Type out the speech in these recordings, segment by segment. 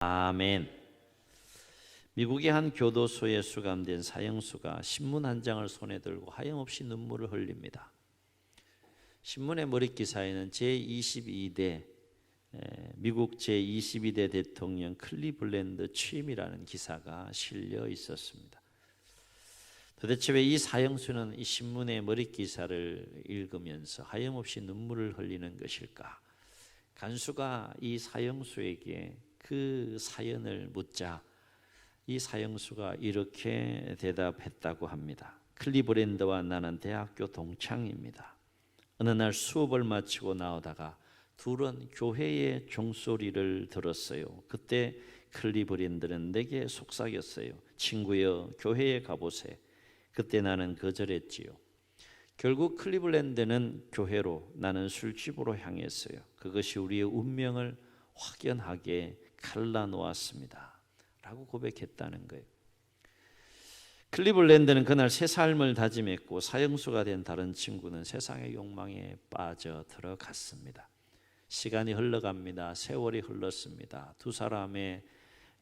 아멘. 미국의 한 교도소에 수감된 사형수가 신문 한 장을 손에 들고 하염없이 눈물을 흘립니다. 신문의 머릿 기사에는 제22대 미국 제22대 대통령 클리블랜드 취임이라는 기사가 실려 있었습니다. 도대체 왜 이 사형수는 이 신문의 머릿 기사를 읽으면서 하염없이 눈물을 흘리는 것일까? 간수가 이 사형수에게 그 사연을 묻자 이 사형수가 이렇게 대답했다고 합니다. 클리블랜드와 나는 대학교 동창입니다. 어느 날 수업을 마치고 나오다가 둘은 교회의 종소리를 들었어요. 그때 클리블랜드는 내게 속삭였어요. 친구여, 교회에 가보세. 그때 나는 거절했지요. 결국 클리블랜드는 교회로, 나는 술집으로 향했어요. 그것이 우리의 운명을 확연하게 갈라놓았습니다 라고 고백했다는 거예요. 클리블랜드는 그날 새 삶을 다짐했고 사형수가 된 다른 친구는 세상의 욕망에 빠져 들어갔습니다. 시간이 흘러갑니다. 세월이 흘렀습니다. 두 사람의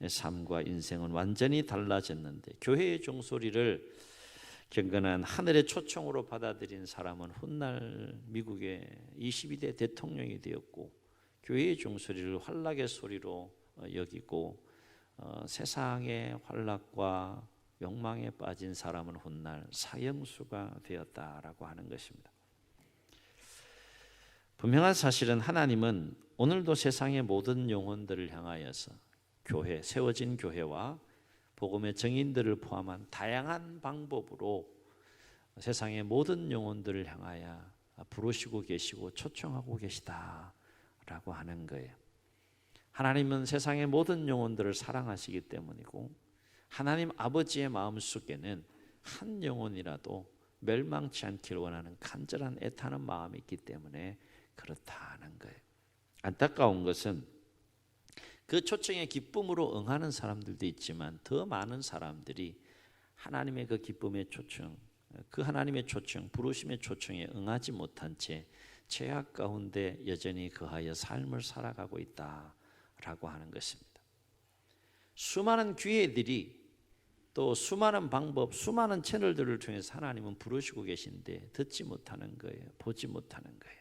삶과 인생은 완전히 달라졌는데 교회의 종소리를 경건한 하늘의 초청으로 받아들인 사람은 훗날 미국의 22대 대통령이 되었고, 교회의 종소리를 환락의 소리로 여기고 세상의 환락과 욕망에 빠진 사람은 훗날 사형수가 되었다라고 하는 것입니다. 분명한 사실은 하나님은 오늘도 세상의 모든 영혼들을 향하여서 교회, 세워진 교회와 복음의 증인들을 포함한 다양한 방법으로 세상의 모든 영혼들을 향하여 부르시고 계시고 초청하고 계시다라고 하는 거예요. 하나님은 세상의 모든 영혼들을 사랑하시기 때문이고 하나님 아버지의 마음속에는 한 영혼이라도 멸망치 않기를 원하는 간절한 애타는 마음이 있기 때문에 그렇다는 거예요. 안타까운 것은 그 초청에 기쁨으로 응하는 사람들도 있지만 더 많은 사람들이 하나님의 그 기쁨의 초청, 그 하나님의 초청, 부르심의 초청에 응하지 못한 채 죄악 가운데 여전히 거하여 삶을 살아가고 있다라고 하는 것입니다. 수많은 기회들이 또 수많은 방법, 수많은 채널들을 통해서 하나님은 부르시고 계신데 듣지 못하는 거예요. 보지 못하는 거예요.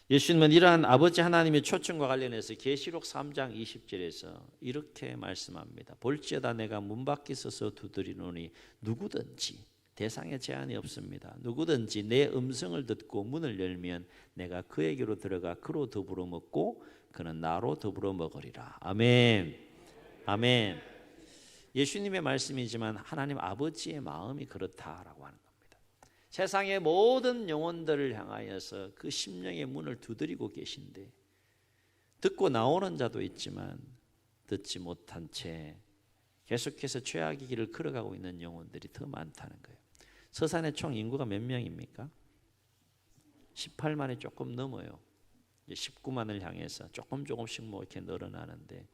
예수님은 이러한 아버지 하나님의 초청과 관련해서 계시록 3장 20절에서 이렇게 말씀합니다. 볼지어다 내가 문 밖에 서서 두드리노니 누구든지, 대상에 제한이 없습니다. 누구든지 내 음성을 듣고 문을 열면 내가 그에게로 들어가 그로 더불어 먹고 그는 나로 더불어 먹으리라. 아멘. 아멘. 예수님의 말씀이지만 하나님 아버지의 마음이 그렇다라고 하는 겁니다. 세상의 모든 영혼들을 향하여서 그 심령의 문을 두드리고 계신데 듣고 나오는 자도 있지만 듣지 못한 채 계속해서 죄악의 길을 걸어가고 있는 영혼들이 더 많다는 거예요. 서산의 총 인구가 몇 명입니까? 18만이 조금 넘어요. 19만을 향해서 조금씩 이렇게 늘어나는데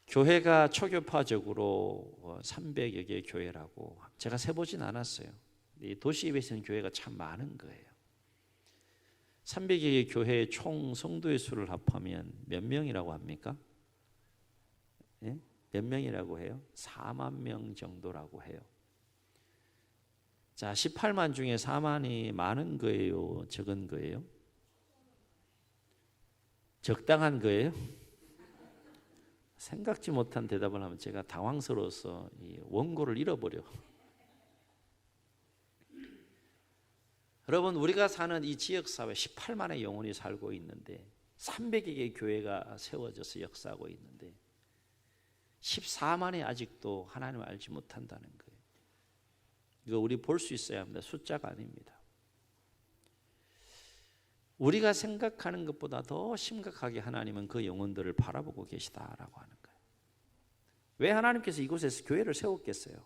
교회가 초교파적으로 300여 개의 교회라고 제가 세보진 않았어요. 이 도시에 있는 교회가 참 많은 거예요. 300여 개의 교회의 총 성도의 수를 합하면 몇 명이라고 합니까? 예? 몇 명이라고 해요? 4만 명 정도라고 해요. 자, 18만 중에 4만이 많은 거예요? 적은 거예요? 적당한 거예요? 생각지 못한 대답을 하면 제가 당황스러워서 이 원고를 잃어버려. 여러분, 우리가 사는 이 지역사회 18만의 영혼이 살고 있는데 300여 개의 교회가 세워져서 역사하고 있는데 14만이 아직도 하나님을 알지 못한다는 거예요. 이거 우리 볼 수 있어야 합니다. 숫자가 아닙니다. 우리가 생각하는 것보다 더 심각하게 하나님은 그 영혼들을 바라보고 계시다라고 하는 거예요. 왜 하나님께서 이곳에서 교회를 세웠겠어요?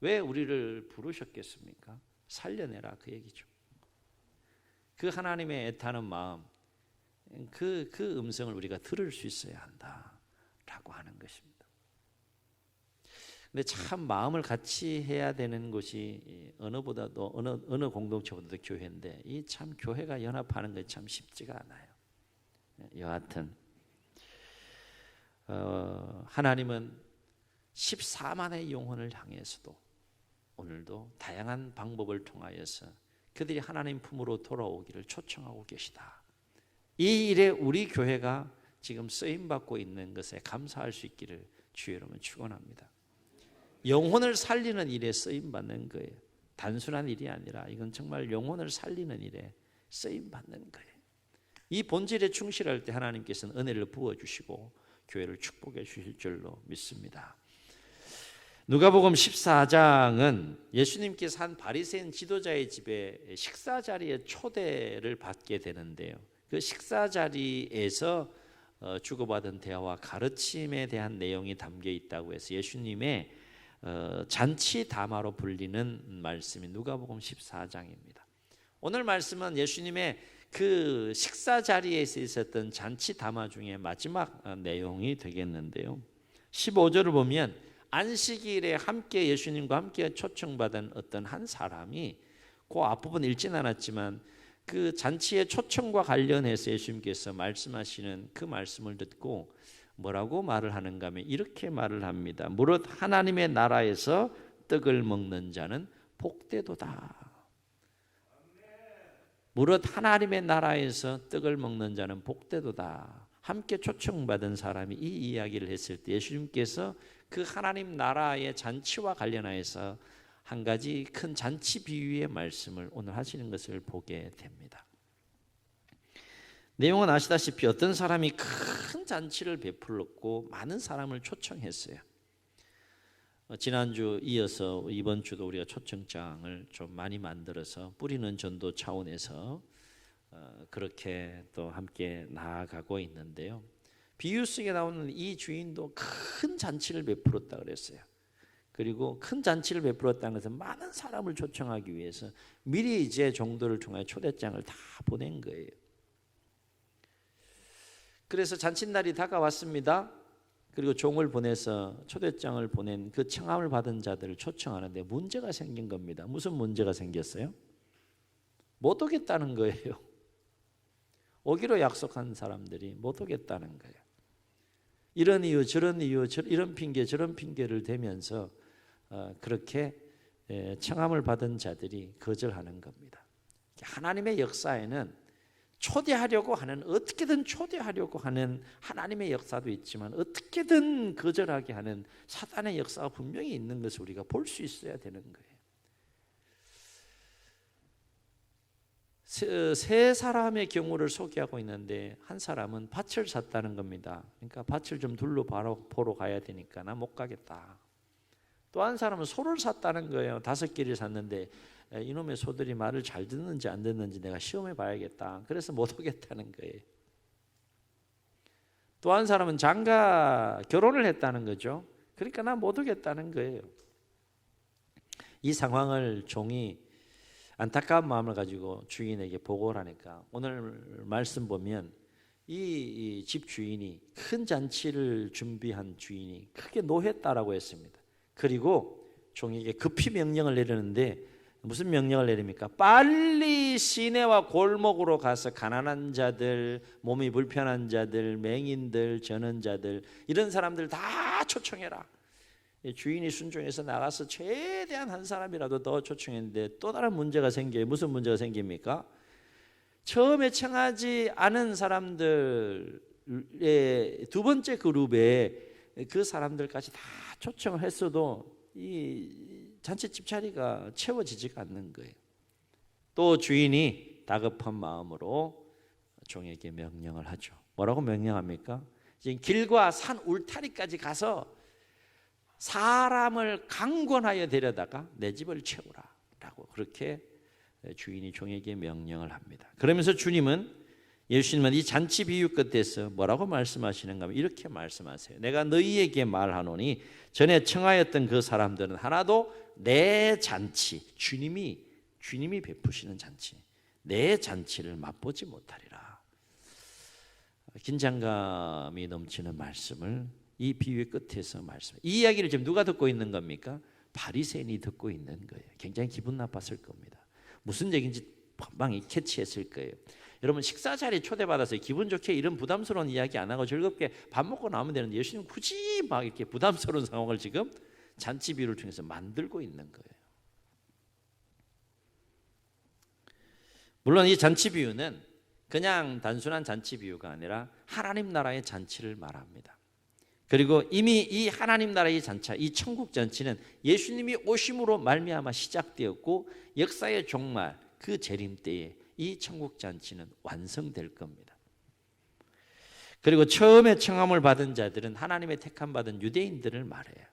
왜 우리를 부르셨겠습니까? 살려내라 그 얘기죠. 그 하나님의 애타는 마음, 그 음성을 우리가 들을 수 있어야 한다라고 하는 것입니다. 근데 참 마음을 같이 해야 되는 곳이 어느 공동체보다도 교회인데 이 참 교회가 연합하는 게 참 쉽지가 않아요. 여하튼 하나님은 14만의 영혼을 향해서도 오늘도 다양한 방법을 통하여서 그들이 하나님 품으로 돌아오기를 초청하고 계시다. 이 일에 우리 교회가 지금 쓰임받고 있는 것에 감사할 수 있기를 주의 이름으로 축원합니다. 영혼을 살리는 일에 쓰임받는 거예요. 단순한 일이 아니라 이건 정말 영혼을 살리는 일에 쓰임받는 거예요. 이 본질에 충실할 때 하나님께서는 은혜를 부어주시고 교회를 축복해 주실 줄로 믿습니다. 누가복음 14장은 예수님께서 한 바리새인 지도자의 집에 식사 자리에 초대를 받게 되는데요. 그 식사 자리에서 주고받은 대화와 가르침에 대한 내용이 담겨 있다고 해서 예수님의 잔치 담화로 불리는 말씀이 누가복음 14장입니다. 오늘 말씀은 예수님의 그 식사 자리에서 있었던 잔치 담화 중에 마지막 내용이 되겠는데요. 15절을 보면 안식일에 함께 예수님과 함께 초청받은 어떤 한 사람이 그 앞부분 읽진 않았지만 그 잔치의 초청과 관련해서 예수님께서 말씀하시는 그 말씀을 듣고 뭐라고 말을 하는가 하면 이렇게 말을 합니다. 무릇 하나님의 나라에서 떡을 먹는 자는 복되도다. 무릇 하나님의 나라에서 떡을 먹는 자는 복되도다. 함께 초청받은 사람이 이 이야기를 했을 때 예수님께서 그 하나님 나라의 잔치와 관련해서 한 가지 큰 잔치 비유의 말씀을 오늘 하시는 것을 보게 됩니다. 내용은 아시다시피 어떤 사람이 큰 잔치를 베풀었고 많은 사람을 초청했어요. 지난주 이어서 이번 주도 우리가 초청장을 좀 많이 만들어서 뿌리는 전도 차원에서 그렇게 또 함께 나아가고 있는데요. 비유 속에 나오는 이 주인도 큰 잔치를 베풀었다 그랬어요. 그리고 큰 잔치를 베풀었다는 것은 많은 사람을 초청하기 위해서 미리 이제 종도를 통해 초대장을 다 보낸 거예요. 그래서 잔칫날이 다가왔습니다. 그리고 종을 보내서 초대장을 보낸 그 청함을 받은 자들을 초청하는데 문제가 생긴 겁니다. 무슨 문제가 생겼어요? 못 오겠다는 거예요. 오기로 약속한 사람들이 못 오겠다는 거예요. 이런 이유 저런 이유 이런 핑계 저런 핑계를 대면서 그렇게 청함을 받은 자들이 거절하는 겁니다. 하나님의 역사에는 초대하려고 하는 어떻게든 초대하려고 하는 하나님의 역사도 있지만 어떻게든 거절하게 하는 사단의 역사가 분명히 있는 것을 우리가 볼 수 있어야 되는 거예요. 세 사람의 경우를 소개하고 있는데 한 사람은 밭을 샀다는 겁니다. 그러니까 밭을 좀 보러 가야 되니까 나 못 가겠다. 또 한 사람은 소를 샀다는 거예요. 5개를 샀는데 이놈의 소들이 말을 잘 듣는지 안 듣는지 내가 시험해 봐야겠다. 그래서 못 오겠다는 거예요. 또 한 사람은 장가 결혼을 했다는 거죠. 그러니까 나 못 오겠다는 거예요. 이 상황을 종이 안타까운 마음을 가지고 주인에게 보고를 하니까 오늘 말씀 보면 이 집 주인이 큰 잔치를 준비한 주인이 크게 노했다라고 했습니다. 그리고 종에게 급히 명령을 내리는데 무슨 명령을 내립니까? 빨리 시내와 골목으로 가서 가난한 자들, 몸이 불편한 자들, 맹인들, 전원자들 이런 사람들 다 초청해라. 주인이 순종해서 나가서 최대한 한 사람이라도 더 초청했는데 또 다른 문제가 생겨요. 무슨 문제가 생깁니까? 처음에 청하지 않은 사람들의 두 번째 그룹에 그 사람들까지 다 초청을 했어도 이 잔치집 자리가 채워지지가 않는 거예요. 또 주인이 다급한 마음으로 종에게 명령을 하죠. 뭐라고 명령합니까? 지금 길과 산 울타리까지 가서 사람을 강권하여 데려다가 내 집을 채우라 라고 그렇게 주인이 종에게 명령을 합니다. 그러면서 예수님은 이 잔치 비유 끝에서 뭐라고 말씀하시는가 하면 이렇게 말씀하세요. 내가 너희에게 말하노니 전에 청하였던 그 사람들은 하나도 내 잔치, 주님이 베푸시는 잔치, 내 잔치를 맛보지 못하리라. 긴장감이 넘치는 말씀을 이 비유의 끝에서 말씀. 이 이야기를 지금 누가 듣고 있는 겁니까? 바리새인이 듣고 있는 거예요. 굉장히 기분 나빴을 겁니다. 무슨 얘기인지 금방 캐치했을 거예요. 여러분 식사 자리에 초대받아서 기분 좋게 이런 부담스러운 이야기 안 하고 즐겁게 밥 먹고 나오면 되는데 예수님 굳이 막 이렇게 부담스러운 상황을 지금 잔치 비유를 통해서 만들고 있는 거예요. 물론 이 잔치 비유는 그냥 단순한 잔치 비유가 아니라 하나님 나라의 잔치를 말합니다. 그리고 이미 이 하나님 나라의 잔치, 이 천국 잔치는 예수님이 오심으로 말미암아 시작되었고 역사의 종말 그 재림 때에 이 천국 잔치는 완성될 겁니다. 그리고 처음에 청함을 받은 자들은 하나님의 택함 받은 유대인들을 말해요.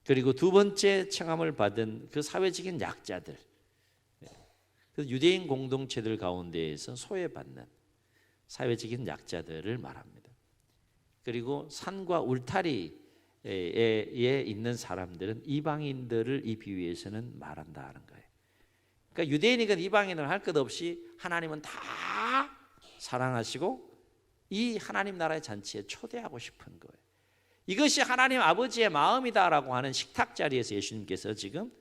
그리고 두 번째 청함을 받은 그 사회적인 약자들, 유대인 공동체들 가운데에서 소외받는 사회적인 약자들을 말합니다. 그리고 산과 울타리에 있는 사람들은 이방인들을 이 비유에서는 말한다 하는 거예요. 그러니까 유대인이건 이방인은 할 것 없이 하나님은 다 사랑하시고 이 하나님 나라의 잔치에 초대하고 싶은 거예요. 이것이 하나님 아버지의 마음이다라고 하는 식탁 자리에서 예수님께서 지금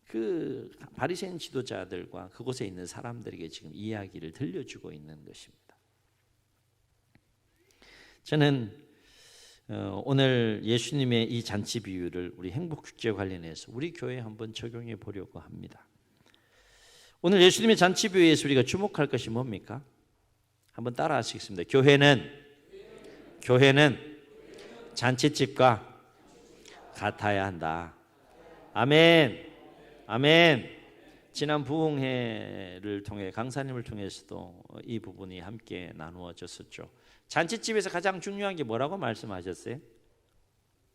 그 바리새인 지도자들과 그곳에 있는 사람들에게 지금 이야기를 들려주고 있는 것입니다. 저는 오늘 예수님의 이 잔치 비유를 우리 행복축제 관련해서 우리 교회에 한번 적용해 보려고 합니다. 오늘 예수님의 잔치 비유에서 우리가 주목할 것이 뭡니까? 한번 따라 하시겠습니다. 교회는 잔치집과 같아야 한다. 아멘. 아멘. 지난 부흥회를 통해 강사님을 통해서도 이 부분이 함께 나누어졌었죠. 잔치집에서 가장 중요한 게 뭐라고 말씀하셨어요?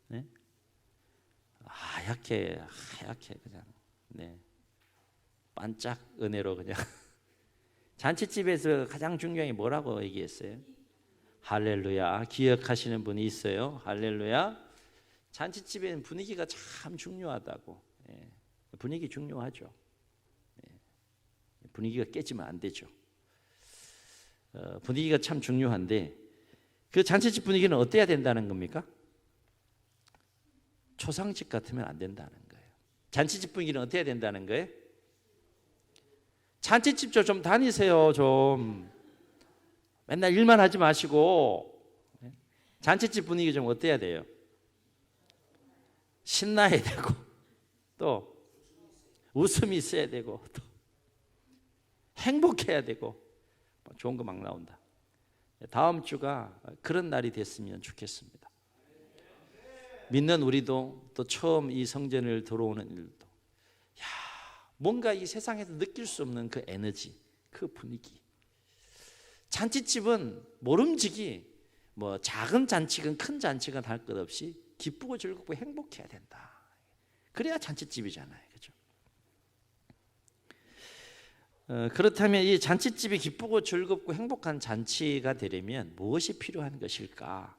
네? 하얗게 그냥 네. 반짝 은혜로 그냥 잔치집에서 가장 중요한 게 뭐라고 얘기했어요? 할렐루야. 기억하시는 분이 있어요? 할렐루야. 잔치집에는 분위기가 참 중요하다고. 예. 분위기 중요하죠. 예. 분위기가 깨지면 안 되죠. 분위기가 참 중요한데 그 잔치집 분위기는 어때야 된다는 겁니까? 초상집 같으면 안 된다는 거예요. 잔치집 분위기는 어때야 된다는 거예요? 잔치집 좀 다니세요. 좀 맨날 일만 하지 마시고 잔치집 분위기 좀 어때야 돼요? 신나야 되고 또 웃음이 있어야 되고 또 행복해야 되고 좋은 거 막 나온다. 다음 주가 그런 날이 됐으면 좋겠습니다. 믿는 우리도 또 처음 이 성전을 들어오는 일도 뭔가 이 세상에서 느낄 수 없는 그 에너지, 그 분위기. 잔치집은 모름지기 뭐 작은 잔치건 큰 잔치건 할 것 없이 기쁘고 즐겁고 행복해야 된다. 그래야 잔치집이잖아요. 그렇죠? 그렇다면 이 잔치집이 기쁘고 즐겁고 행복한 잔치가 되려면 무엇이 필요한 것일까?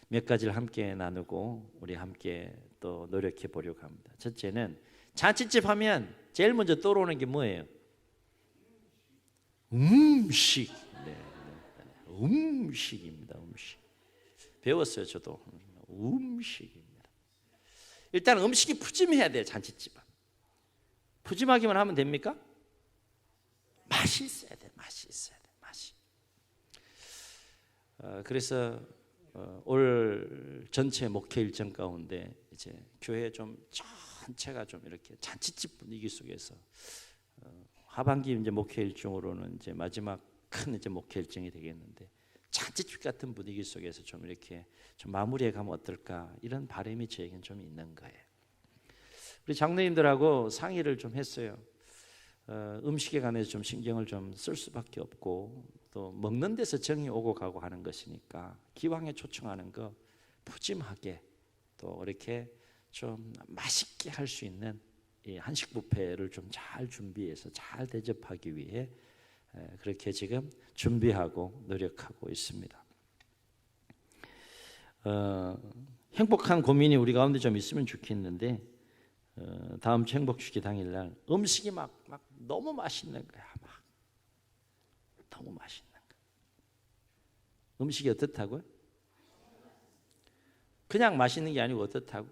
몇 가지를 함께 나누고 우리 함께 또 노력해 보려고 합니다. 첫째는 잔치집 하면 제일 먼저 떠오르는 게 뭐예요? 음식. 네. 음식입니다. 음식. 배웠어요, 저도. 음식입니다. 일단 음식이 푸짐해야 돼요, 잔치집은. 푸짐하기만 하면 됩니까? 맛이 있어야 돼. 맛이 있어야 돼. 맛이. 그래서 올 전체 목회 일정 가운데 이제 교회 좀 전체가 좀 이렇게 잔치집 분위기 속에서 하반기 이제 목회 일정으로는 이제 마지막 큰 이제 목회 일정이 되겠는데 잔치집 같은 분위기 속에서 좀 이렇게 좀 마무리해 가면 어떨까 이런 바람이 저에겐 좀 있는 거예요. 우리 장로님들하고 상의를 좀 했어요. 음식에 관해서 좀 신경을 좀 쓸 수밖에 없고 또 먹는 데서 정이 오고 가고 하는 것이니까 기왕에 초청하는 거 푸짐하게 또 이렇게 좀 맛있게 할 수 있는 이 한식 뷔페를 좀 잘 준비해서 잘 대접하기 위해 그렇게 지금 준비하고 노력하고 있습니다. 행복한 고민이 우리 가운데 좀 있으면 좋겠는데 다음 주 행복축제 당일날 음식이 막 너무 맛있는 거야. 막 너무 맛있는 거야. 음식이 어떻다고요? 그냥 맛있는 게 아니고 어떻다고?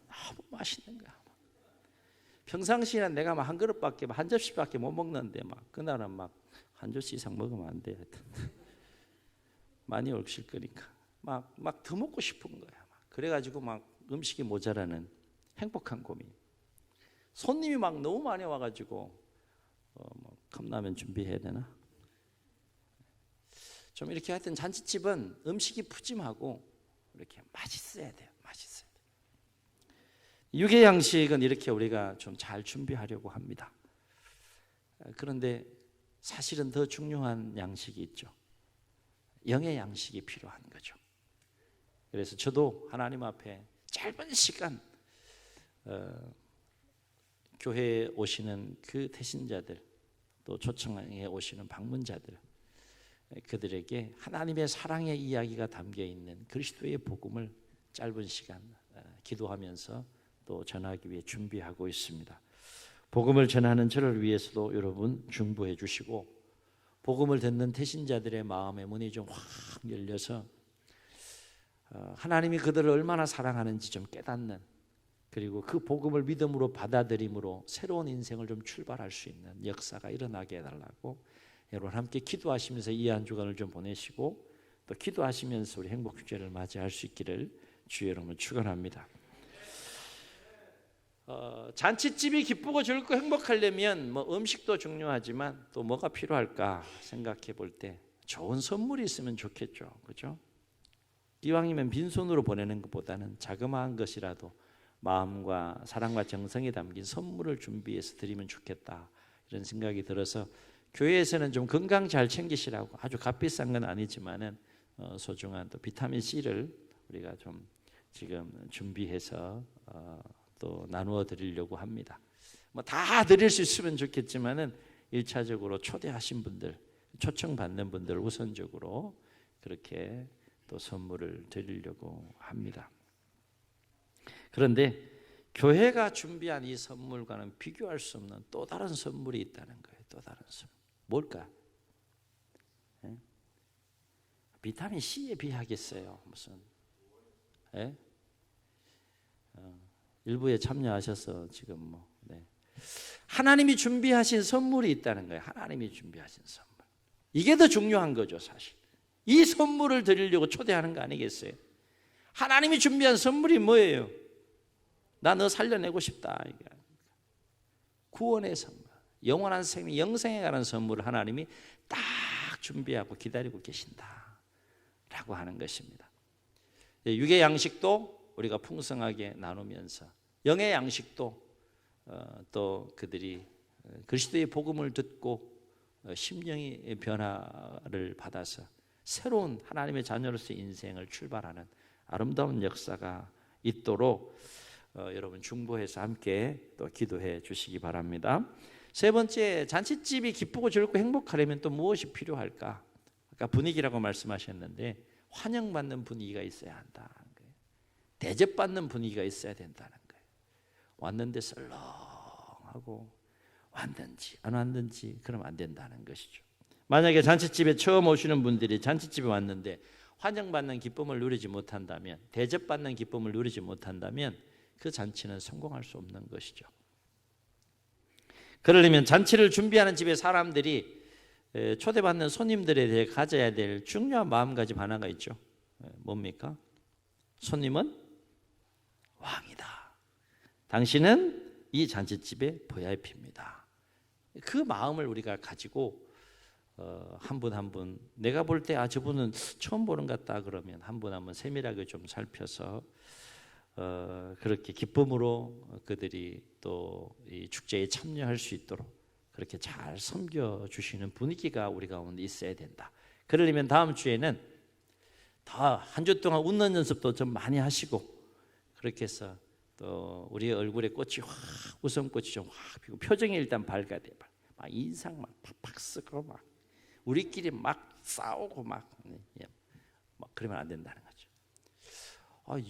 너무 맛있는 거야. 평상시에는 내가 막 한 그릇밖에 한 접시밖에 못 먹는데 막 그날은 막 한 접시 이상 먹으면 안 돼. 많이 얼실 거니까 막 더 먹고 싶은 거야. 그래가지고 막 음식이 모자라는 행복한 고민. 손님이 막 너무 많이 와가지고 뭐 컵라면 준비해야 되나? 좀 이렇게 하여튼 잔치집은 음식이 푸짐하고 이렇게 맛있어야 돼요. 맛있어야 돼요. 육의 양식은 이렇게 우리가 좀 잘 준비하려고 합니다. 그런데 사실은 더 중요한 양식이 있죠. 영의 양식이 필요한 거죠. 그래서 저도 하나님 앞에 짧은 시간 교회에 오시는 그 태신자들, 또 초청에 오시는 방문자들, 그들에게 하나님의 사랑의 이야기가 담겨 있는 그리스도의 복음을 짧은 시간 기도하면서 또 전하기 위해 준비하고 있습니다. 복음을 전하는 저를 위해서도 여러분 중보해 주시고, 복음을 듣는 태신자들의 마음의 문이 좀 확 열려서 하나님이 그들을 얼마나 사랑하는지 좀 깨닫는, 그리고 그 복음을 믿음으로 받아들임으로 새로운 인생을 좀 출발할 수 있는 역사가 일어나게 해달라고 여러분 함께 기도하시면서 이 한 주간을 좀 보내시고, 또 기도하시면서 우리 행복축제를 맞이할 수 있기를 주의 이름으로 축원합니다. 잔치집이 기쁘고 즐겁고 행복하려면 뭐 음식도 중요하지만 또 뭐가 필요할까 생각해 볼 때 좋은 선물이 있으면 좋겠죠, 그렇죠? 이왕이면 빈손으로 보내는 것보다는 자그마한 것이라도 마음과 사랑과 정성이 담긴 선물을 준비해서 드리면 좋겠다, 이런 생각이 들어서 교회에서는 좀 건강 잘 챙기시라고 아주 값비싼 건 아니지만은 소중한 또 비타민 C를 우리가 좀 지금 준비해서 또 나누어 드리려고 합니다. 뭐 다 드릴 수 있으면 좋겠지만은 1차적으로 초대하신 분들, 초청받는 분들 우선적으로 그렇게 또 선물을 드리려고 합니다. 그런데 교회가 준비한 이 선물과는 비교할 수 없는 또 다른 선물이 있다는 거예요. 또 다른 선물. 뭘까? 비타민 C에 비하겠어요. 무슨? 일부에 참여하셔서 지금 뭐 하나님이 준비하신 선물이 있다는 거예요. 하나님이 준비하신 선물. 이게 더 중요한 거죠, 사실. 이 선물을 드리려고 초대하는 거 아니겠어요? 하나님이 준비한 선물이 뭐예요? 나 너 살려내고 싶다. 구원의 선물, 영원한 생명, 영생에 관한 선물을 하나님이 딱 준비하고 기다리고 계신다라고 하는 것입니다. 육의 양식도 우리가 풍성하게 나누면서 영의 양식도 또 그들이 그리스도의 복음을 듣고 심령의 변화를 받아서 새로운 하나님의 자녀로서의 인생을 출발하는 아름다운 역사가 있도록 여러분 중보해서 함께 또 기도해 주시기 바랍니다. 세 번째, 잔치집이 기쁘고 즐겁고 행복하려면 또 무엇이 필요할까? 아까 분위기라고 말씀하셨는데 환영받는 분위기가 있어야 한다. 대접받는 분위기가 있어야 된다는 거예요. 왔는데 썰렁하고 왔는지 안 왔는지 그러면 안 된다는 것이죠. 만약에 잔치집에 처음 오시는 분들이 잔치집에 왔는데 환영받는 기쁨을 누리지 못한다면, 대접받는 기쁨을 누리지 못한다면 그 잔치는 성공할 수 없는 것이죠. 그러려면 잔치를 준비하는 집의 사람들이 초대받는 손님들에 대해 가져야 될 중요한 마음가짐 하나가 있죠. 뭡니까? 손님은 왕이다. 당신은 이 잔치집의 VIP입니다. 그 마음을 우리가 가지고 한 분 한 분, 내가 볼 때 저분은 처음 보는 것 같다 그러면 한 분 한 분 세밀하게 좀 살펴서 그렇게 기쁨으로 그들이 또 이 축제에 참여할 수 있도록 그렇게 잘 섬겨 주시는 분위기가 우리 가운데 있어야 된다. 그러려면 다음 주에는 더 한 주 동안 웃는 연습도 좀 많이 하시고, 그렇게 해서 또 우리의 얼굴에 꽃이 확, 웃음꽃이 좀 확 피고 표정이 일단 밝아야 돼요. 막 인상 막 팍팍 쓰고 막 우리끼리 막 싸우고 막 그러면 안 된다는 거죠.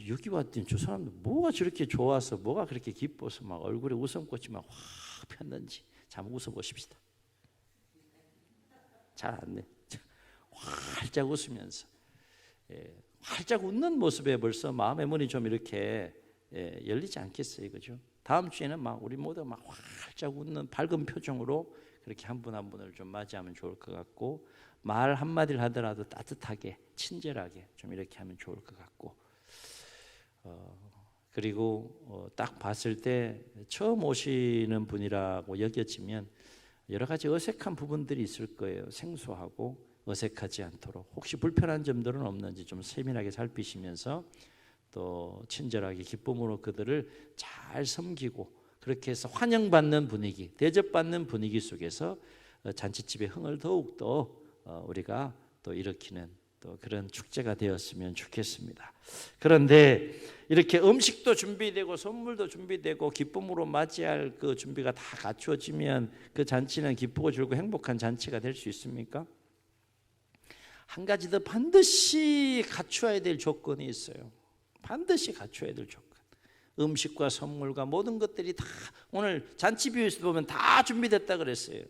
여기 왔더니 저 사람들 뭐가 저렇게 좋아서, 뭐가 그렇게 기뻐서 막 얼굴에 웃음꽃이 막 확 폈는지 한번 웃어보십시다. 잘 안 돼. 활짝 웃으면서 활짝 웃는 모습에 벌써 마음의 문이 좀 이렇게 열리지 않겠어요, 그죠? 다음 주에는 막 우리 모두 막 활짝 웃는 밝은 표정으로 그렇게 한 분 한 분을 좀 맞이하면 좋을 것 같고, 말 한마디를 하더라도 따뜻하게 친절하게 좀 이렇게 하면 좋을 것 같고, 그리고 딱 봤을 때 처음 오시는 분이라고 여겨지면 여러 가지 어색한 부분들이 있을 거예요. 생소하고 어색하지 않도록 혹시 불편한 점들은 없는지 좀 세밀하게 살피시면서 또 친절하게 기쁨으로 그들을 잘 섬기고, 그렇게 해서 환영받는 분위기, 대접받는 분위기 속에서 잔치집의 흥을 더욱더 우리가 또 일으키는 또 그런 축제가 되었으면 좋겠습니다. 그런데 이렇게 음식도 준비되고 선물도 준비되고 기쁨으로 맞이할 그 준비가 다 갖추어지면 그 잔치는 기쁘고 즐거고 행복한 잔치가 될 수 있습니까? 한 가지 더 반드시 갖추어야 될 조건이 있어요. 반드시 갖춰야 될 조건. 음식과 선물과 모든 것들이 다 오늘 잔치 비유에서 보면 다 준비됐다 그랬어요.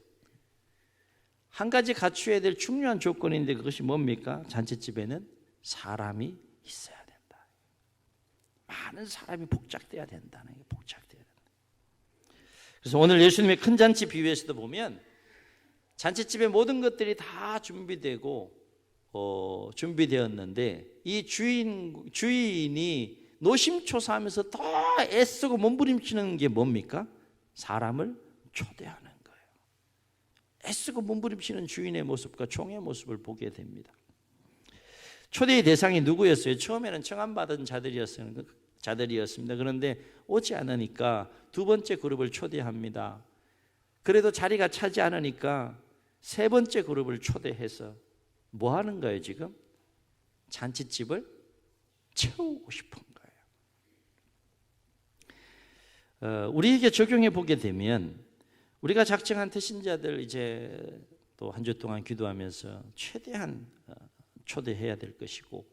한 가지 갖춰야 될 중요한 조건인데 그것이 뭡니까? 잔치집에는 사람이 있어야 된다. 많은 사람이 복작돼야 된다는 게 복작돼야 된다. 그래서 오늘 예수님의 큰 잔치 비유에서도 보면 잔치집에 모든 것들이 다 준비되고 준비되었는데 이 주인이 노심초사하면서 더 애쓰고 몸부림치는 게 뭡니까? 사람을 초대하는 거예요. 애쓰고 몸부림치는 주인의 모습과 종의 모습을 보게 됩니다. 초대의 대상이 누구였어요? 처음에는 청함받은 자들이었습니다. 그런데 오지 않으니까 두 번째 그룹을 초대합니다. 그래도 자리가 차지 않으니까 세 번째 그룹을 초대해서 뭐 하는 거예요 지금? 잔치집을 채우고 싶은 거예요. 우리에게 적용해 보게 되면 우리가 작정한 태신자들 이제 또 한 주 동안 기도하면서 최대한 초대해야 될 것이고,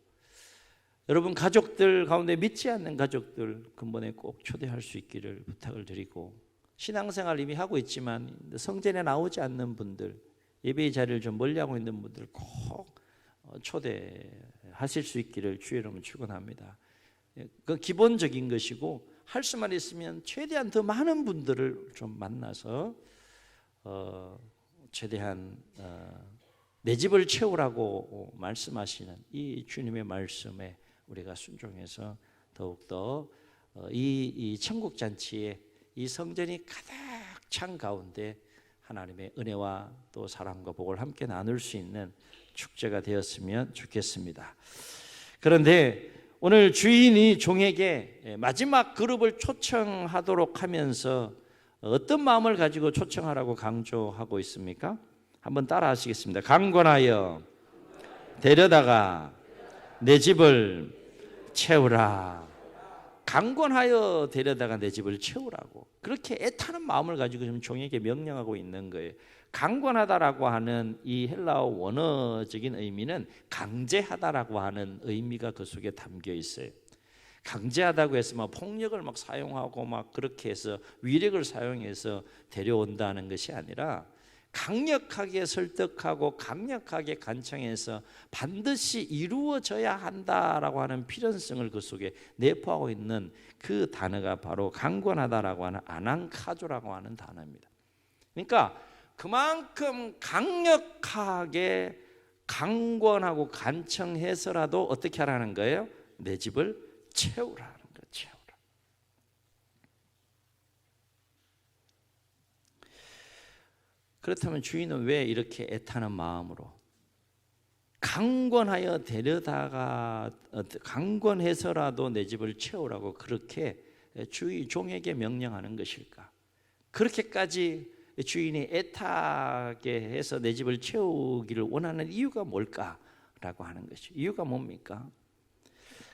여러분 가족들 가운데 믿지 않는 가족들 근본에 꼭 초대할 수 있기를 부탁을 드리고, 신앙생활 이미 하고 있지만 성전에 나오지 않는 분들, 예배의 자리를 좀 멀리하고 있는 분들 꼭 초대하실 수 있기를 주의 이름으로 축원합니다. 그 기본적인 것이고, 할 수만 있으면 최대한 더 많은 분들을 좀 만나서 최대한 내 집을 채우라고 말씀하시는 이 주님의 말씀에 우리가 순종해서 더욱더 이 천국 잔치에 이 성전이 가득 찬 가운데 하나님의 은혜와 또 사랑과 복을 함께 나눌 수 있는 축제가 되었으면 좋겠습니다. 그런데 오늘 주인이 종에게 마지막 그룹을 초청하도록 하면서 어떤 마음을 가지고 초청하라고 강조하고 있습니까? 한번 따라 하시겠습니다. 강권하여 데려다가 내 집을 채우라. 강권하여 데려다가 내 집을 채우라고, 그렇게 애타는 마음을 가지고 지금 종에게 명령하고 있는 거예요. 강권하다라고 하는 이 헬라어 원어적인 의미는 강제하다라고 하는 의미가 그 속에 담겨 있어요. 강제하다고 해서 막 폭력을 막 사용하고 막 그렇게 해서 위력을 사용해서 데려온다는 것이 아니라 강력하게 설득하고 강력하게 간청해서 반드시 이루어져야 한다라고 하는 필연성을 그 속에 내포하고 있는 그 단어가 바로 강권하다라고 하는 아난카조라고 하는 단어입니다. 그러니까 그만큼 강력하게 강권하고 간청해서라도 어떻게 하라는 거예요? 내 집을 채우라는 거예요. 채우라. 그렇다면 주인은 왜 이렇게 애타는 마음으로 강권하여 데려다가 강권해서라도 내 집을 채우라고 그렇게 종에게 명령하는 것일까? 그렇게까지 주인이 애타게 해서 내 집을 채우기를 원하는 이유가 뭘까라고 하는 것이, 이유가 뭡니까?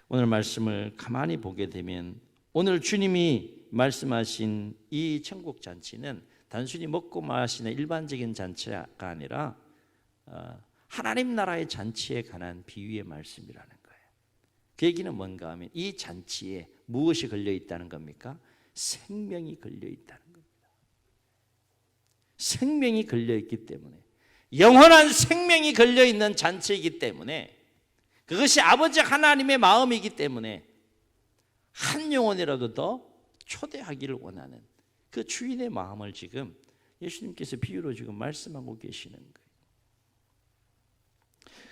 오늘 말씀을 가만히 보게 되면 오늘 주님이 말씀하신 이 천국 잔치는 단순히 먹고 마시는 일반적인 잔치가 아니라 하나님 나라의 잔치에 관한 비유의 말씀이라는 거예요. 그 얘기는 뭔가 하면 이 잔치에 무엇이 걸려 있다는 겁니까? 생명이 걸려 있다는 겁니다. 생명이 걸려 있기 때문에, 영원한 생명이 걸려 있는 잔치이기 때문에, 그것이 아버지 하나님의 마음이기 때문에 한 영혼이라도 더 초대하기를 원하는 그 주인의 마음을 지금 예수님께서 비유로 지금 말씀하고 계시는 거예요.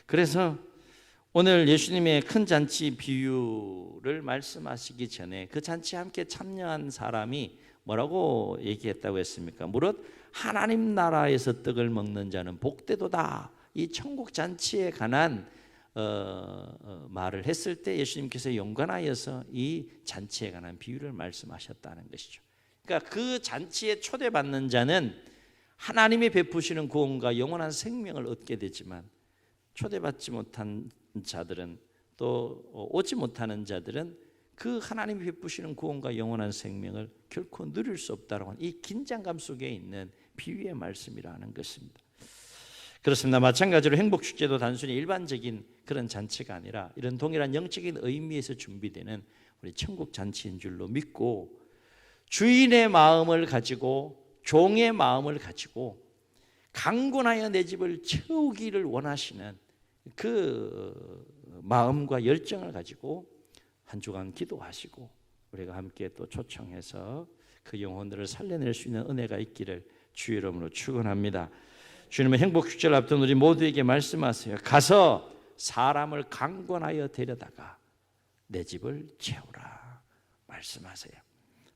그래서 오늘 예수님의 큰 잔치 비유를 말씀하시기 전에 그 잔치에 함께 참여한 사람이 뭐라고 얘기했다고 했습니까? 무릇 하나님 나라에서 떡을 먹는 자는 복되도다. 이 천국 잔치에 관한 말을 했을 때 예수님께서 연관하여서 이 잔치에 관한 비유를 말씀하셨다는 것이죠. 그러니까 그 잔치에 초대받는 자는 하나님이 베푸시는 구원과 영원한 생명을 얻게 되지만 초대받지 못한 자들은 또 오지 못하는 자들은 그 하나님이 베푸시는 구원과 영원한 생명을 결코 누릴 수 없다라고 하는 이 긴장감 속에 있는 비유의 말씀이라는 것입니다. 그렇습니다. 마찬가지로 행복축제도 단순히 일반적인 그런 잔치가 아니라 이런 동일한 영적인 의미에서 준비되는 우리 천국 잔치인 줄로 믿고 주인의 마음을 가지고 종의 마음을 가지고 강권하여 내 집을 채우기를 원하시는 그 마음과 열정을 가지고 한 주간 기도하시고 우리가 함께 또 초청해서 그 영혼들을 살려낼 수 있는 은혜가 있기를 주의 이름으로 축원합니다. 주님은 행복축제를 앞둔 우리 모두에게 말씀하세요. 가서 사람을 강권하여 데려다가 내 집을 채우라 말씀하세요.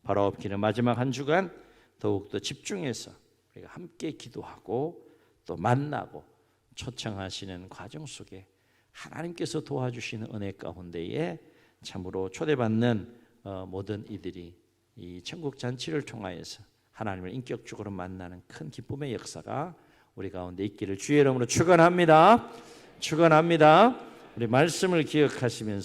바로 없기는 마지막 한 주간 더욱더 집중해서 우리가 함께 기도하고 또 만나고 초청하시는 과정 속에 하나님께서 도와주시는 은혜 가운데에 참으로 초대받는 모든 이들이 이 천국 잔치를 통하여서 하나님을 인격적으로 만나는 큰 기쁨의 역사가 우리 가운데 있기를 주의 이름으로 축원합니다. 축원합니다. 우리 말씀을 기억하시면서